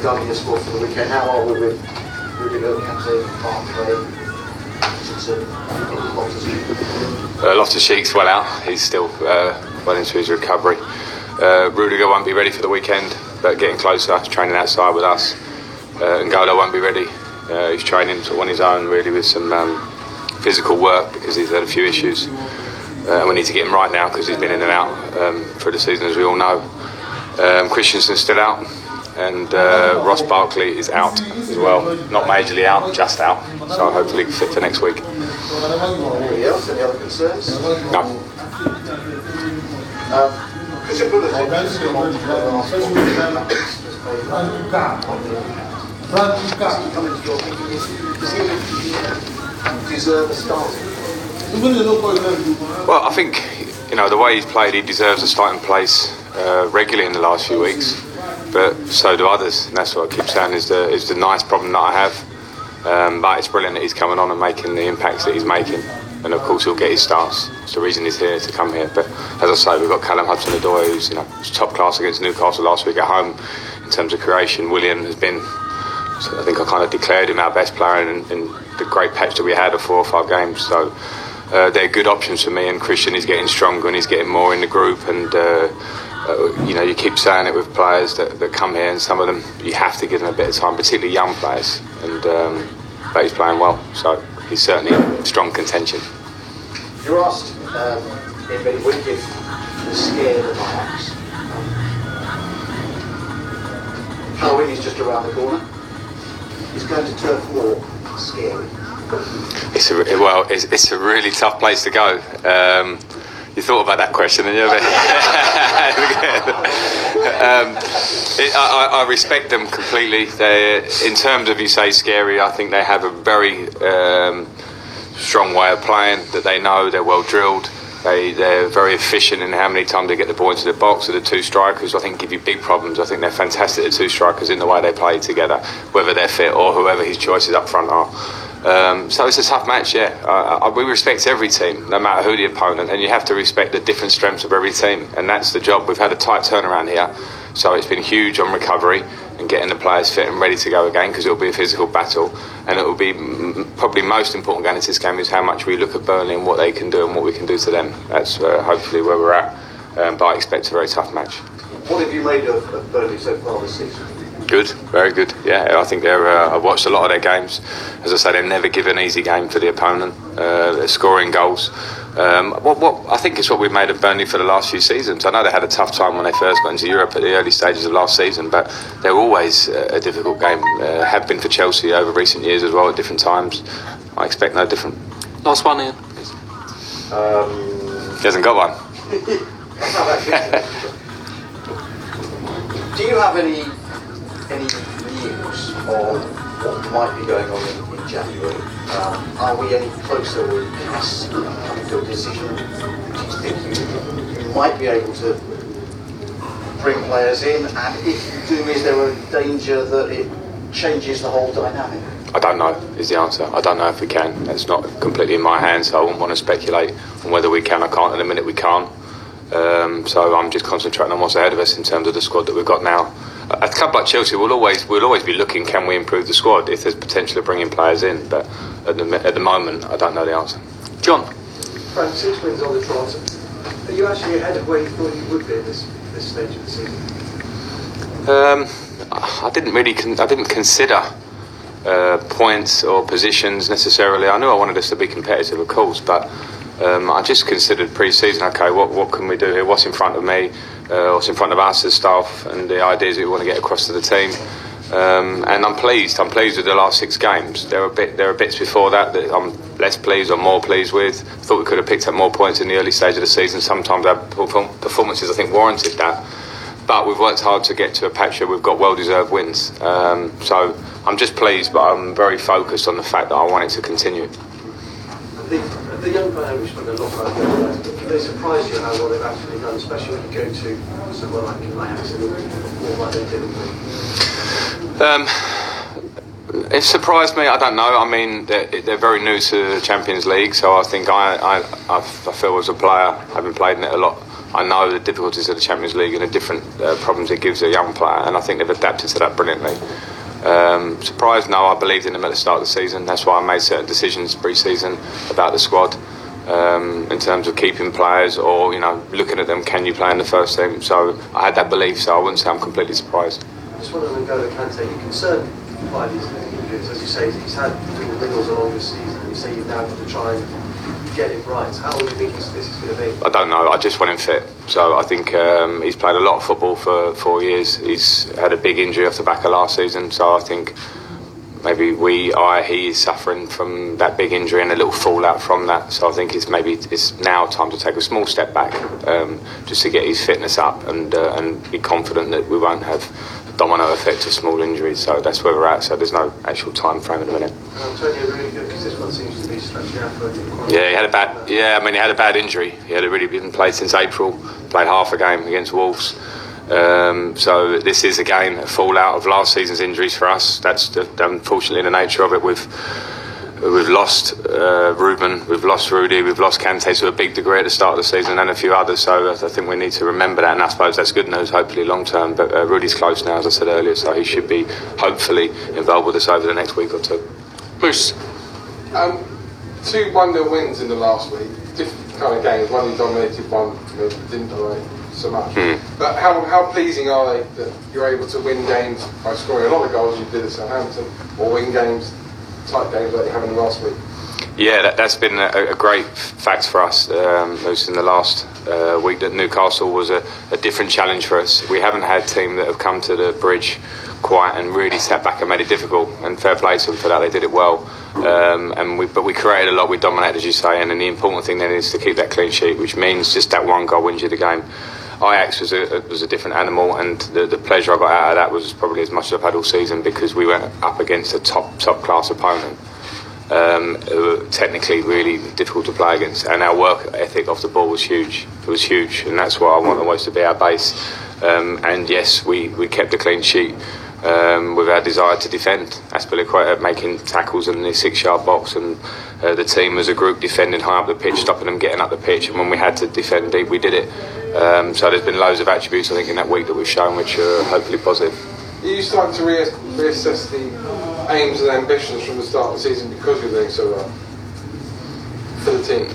regarding your squad for the weekend? How are we with Rudiger, captain, Barclay? Loftus-Cheek's well out. He's still well into his recovery. Rudiger won't be ready for the weekend, but getting closer. He's training outside with us. N'Golo won't be ready. He's training sort of on his own, really, with some physical work because he's had a few issues. We need to get him right now because he's been in and out through the season, as we all know. Christensen's still out, and Ross Barkley is out as well. Not majorly out, just out. So hopefully fit for next week. Anybody else? Any other concerns? No. Christian Pulisic deserve a start? Well, I think the way he's played, he deserves a starting place regularly in the last few weeks. But so do others, and that's what I keep saying is the nice problem that I have. But it's brilliant that he's coming on and making the impacts that he's making, and of course he'll get his starts. It's the reason he's here to come here. But as I say, we've got Callum Hudson-Odoi, who's top class against Newcastle last week at home in terms of creation. Willian has been, I think I kind of declared him our best player in the great patch that we had of 4 or 5 games. So they're good options for me. And Christian is getting stronger and he's getting more in the group. And you keep saying it with players that come here, and some of them you have to give them a bit of time, particularly young players. And but he's playing well, so he's certainly in strong contention. You're asked in midweek if you're scared of Ajax. Halloween is just around the corner. He's going to Turf Moor. Scary. It's a really tough place to go. You thought about that question, didn't you? I respect them completely. In terms of, you say, scary, I think they have a very strong way of playing, that they know they're well drilled. They're very efficient in how many times they get the ball into the box. So the 2 strikers, I think, give you big problems. I think they're fantastic, the 2 strikers, in the way they play together, whether they're fit or whoever his choices up front are. So it's a tough match, yeah. We respect every team, no matter who the opponent, and you have to respect the different strengths of every team, and that's the job. We've had a tight turnaround here, so it's been huge on recovery and getting the players fit and ready to go again, because it'll be a physical battle, and it will be probably most important going into this game is how much we look at Burnley and what they can do and what we can do to them. That's hopefully where we're at, but I expect a very tough match. What have you made of Burnley so far this season? Good, very good. Yeah, I think I've watched a lot of their games. As I say, they never give an easy game for the opponent. They're scoring goals. What I think is what we've made of Burnley for the last few seasons. I know they had a tough time when they first got into Europe at the early stages of last season, but they're always a difficult game. Have been for Chelsea over recent years as well at different times. I expect no different. Last one, Ian. He hasn't got one. Do you have any news on what might be going on in January? Are we any closer with us coming to a decision? Do you think you might be able to bring players in? And if you do, is there a danger that it changes the whole dynamic? I don't know is the answer. I don't know if we can. It's not completely in my hands, so I wouldn't want to speculate on whether we can or can't. At the minute we can't. So I'm just concentrating on what's ahead of us in terms of the squad that we've got now. A club like Chelsea we'll always be looking, can we improve the squad if there's potential of bringing players in, but at the moment I don't know the answer. John? Frank, 6 wins on the trot. Are you actually ahead of where you thought you would be at this stage of the season? I didn't consider points or positions necessarily. I knew I wanted us to be competitive, of course, but I just considered pre-season, okay, what can we do here? What's in front of me? What's in front of us as staff, and the ideas that we want to get across to the team. And I'm pleased with the last 6 games. There are bits before that I'm less pleased or more pleased with. Thought we could have picked up more points in the early stage of the season. Sometimes our performances, I think, warranted that. But we've worked hard to get to a patch where we've got well-deserved wins. So I'm just pleased, but I'm very focused on the fact that I want it to continue. The young player who spent a lot of time, do they surprise you how well they've actually done, especially when you go to somewhere like Ajax and all like they did? It surprised me. I don't know. I mean, they're very new to the Champions League, so I think I feel as a player, having played in it a lot I know the difficulties of the Champions League and the different problems it gives a young player, and I think they've adapted to that brilliantly. Surprised? No, I believed in them at the start of the season. That's why I made certain decisions pre-season about the squad in terms of keeping players or looking at them. Can you play in the first team? So I had that belief. So I wouldn't say I'm completely surprised. I just want to go to Kante. You're concerned by these injuries, as you say. He's had little niggles along the season, and you say you've now got to try and get it right. How do you think this is going to be? I don't know. I just want him fit. So I think he's played a lot of football for 4 years. He's had a big injury off the back of last season. So I think maybe he is suffering from that big injury and a little fallout from that. So I think it's now time to take a small step back, just to get his fitness up and be confident that we won't have a domino effect of small injuries. So that's where we're at. So there's no actual time frame at the minute. Antonio, really good because this one seems to be stretching out for Yeah, he had a bad. Yeah, I mean, he had a bad injury. He had really been played since April. Played half a game against Wolves. So this is again a fallout of last season's injuries for us. That's unfortunately the nature of it. We've lost Ruben, we've lost Rudy, we've lost Kante to a big degree at the start of the season, and a few others. So I think we need to remember that, and I suppose that's good news, hopefully long term. But Rudy's close now, as I said earlier, so he should be hopefully involved with us over the next week or two. Moose. 2 1-0 wins in the last week. Different kind of games. One you dominated, one you didn't dominate so much. But how pleasing are they that you're able to win games by scoring a lot of goals you did at Southampton, or win games, tight games like you have in the last week? Yeah, that's been a great fact for us, Moose, in the last week. That Newcastle was a different challenge for us. We haven't had a team that have come to the bridge quite and really sat back and made it difficult, and fair play to them for that. They did it well, but we created a lot, we dominated, as you say, and the important thing then is to keep that clean sheet, which means just that one goal wins you the game. Ajax was a different animal, and the pleasure I got out of that was probably as much as I've had all season, because we went up against a top class opponent, who were technically really difficult to play against, and our work ethic off the ball was huge. It was huge, and that's what I want always to be our base. And yes, we kept a clean sheet. With our desire to defend, Aspilicueta making tackles in the 6-yard box, and the team as a group defending high up the pitch, stopping them getting up the pitch, and when we had to defend deep, we did it. So there's been loads of attributes, I think, in that week that we've shown, which are hopefully positive. Are you starting to reassess the aims and ambitions from the start of the season because you're doing so well for the team?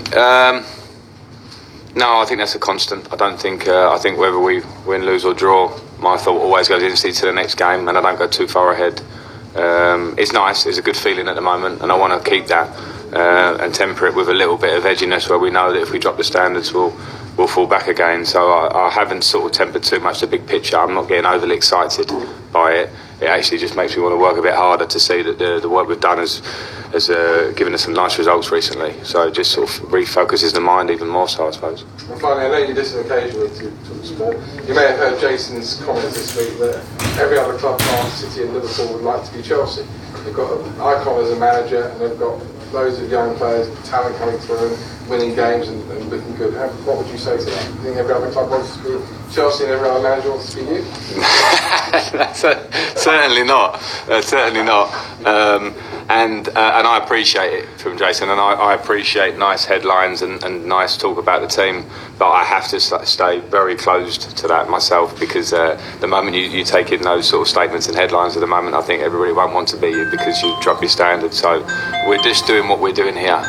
No, I think that's a constant. I think whether we win, lose or draw, my thought always goes instantly to the next game, and I don't go too far ahead. It's nice, it's a good feeling at the moment, and I want to keep that and temper it with a little bit of edginess, where we know that if we drop the standards, we'll fall back again. So I haven't sort of tempered too much the big picture. I'm not getting overly excited by it. It actually just makes me want to work a bit harder to see that the work we've done has given us some nice results recently. So it just sort of refocuses the mind even more so, I suppose. And finally, I know you listen occasionally to talk sport. You may have heard Jason's comments this week that every other club, bar City and Liverpool, would like to be Chelsea. They've got an icon as a manager, and they've got loads of young players, talent coming through and winning games and looking good. What would you say to that? Do you think every other club wants to be Chelsea and every other manager wants to be you? Certainly not. Certainly not. And I appreciate it from Jason, and I appreciate nice headlines and nice talk about the team, but I have to stay very closed to that myself, because the moment you take in those sort of statements and headlines at the moment, I think everybody won't want to be you because you drop your standards. So we're just doing what we're doing here.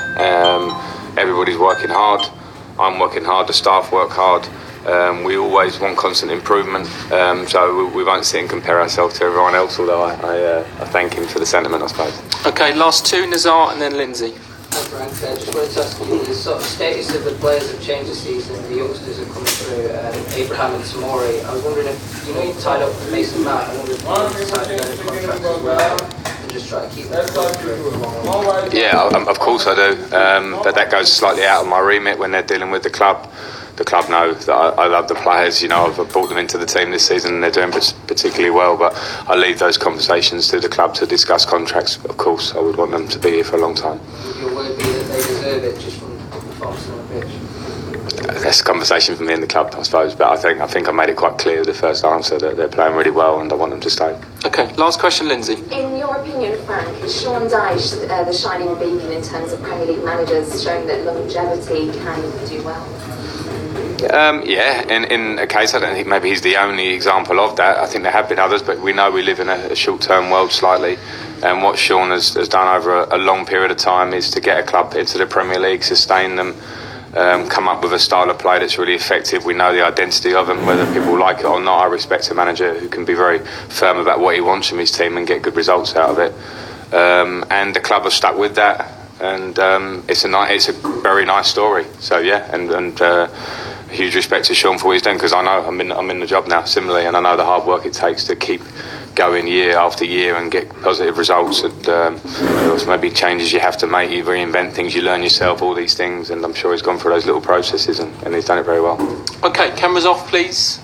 Everybody's working hard. I'm working hard. The staff work hard. We always want constant improvement, so we won't sit and compare ourselves to everyone else, although I thank him for the sentiment, I suppose. Okay, last two, Nazar and then Lindsay. Frank, I just wanted to ask you, the sort of status of the players have changed this season, the youngsters have come through, Abraham and Tomori. I was wondering if, you tied up Mason Mount, I wonder if you tied down his contract as well, and just try to keep that going. Yeah, of course I do, but that goes slightly out of my remit when they're dealing with the club. The club know that I love the players. I've brought them into the team this season and they're doing particularly well, but I leave those conversations to the club to discuss contracts. Of course, I would want them to be here for a long time. Would your word be that they deserve it just from the performance on the pitch? That's a conversation for me and the club, I suppose, but I think I made it quite clear the first answer that they're playing really well and I want them to stay. Okay, last question, Lindsay. In your opinion, Frank, is Sean Dyche the shining beacon in terms of Premier League managers, showing that longevity can do well? Yeah, in a case, I don't think maybe he's the only example of that. I think there have been others, but we know we live in a short-term world slightly. And what Sean has done over a long period of time is to get a club into the Premier League, sustain them, come up with a style of play that's really effective. We know the identity of them, whether people like it or not. I respect a manager who can be very firm about what he wants from his team and get good results out of it. And the club have stuck with that, and it's a very nice story. So yeah, and huge respect to Sean for what he's done, because I know I'm in the job now similarly, and I know the hard work it takes to keep going year after year and get positive results, and there's maybe changes you have to make, you reinvent things, you learn yourself, all these things, and I'm sure he's gone through those little processes and he's done it very well. Okay, cameras off, please.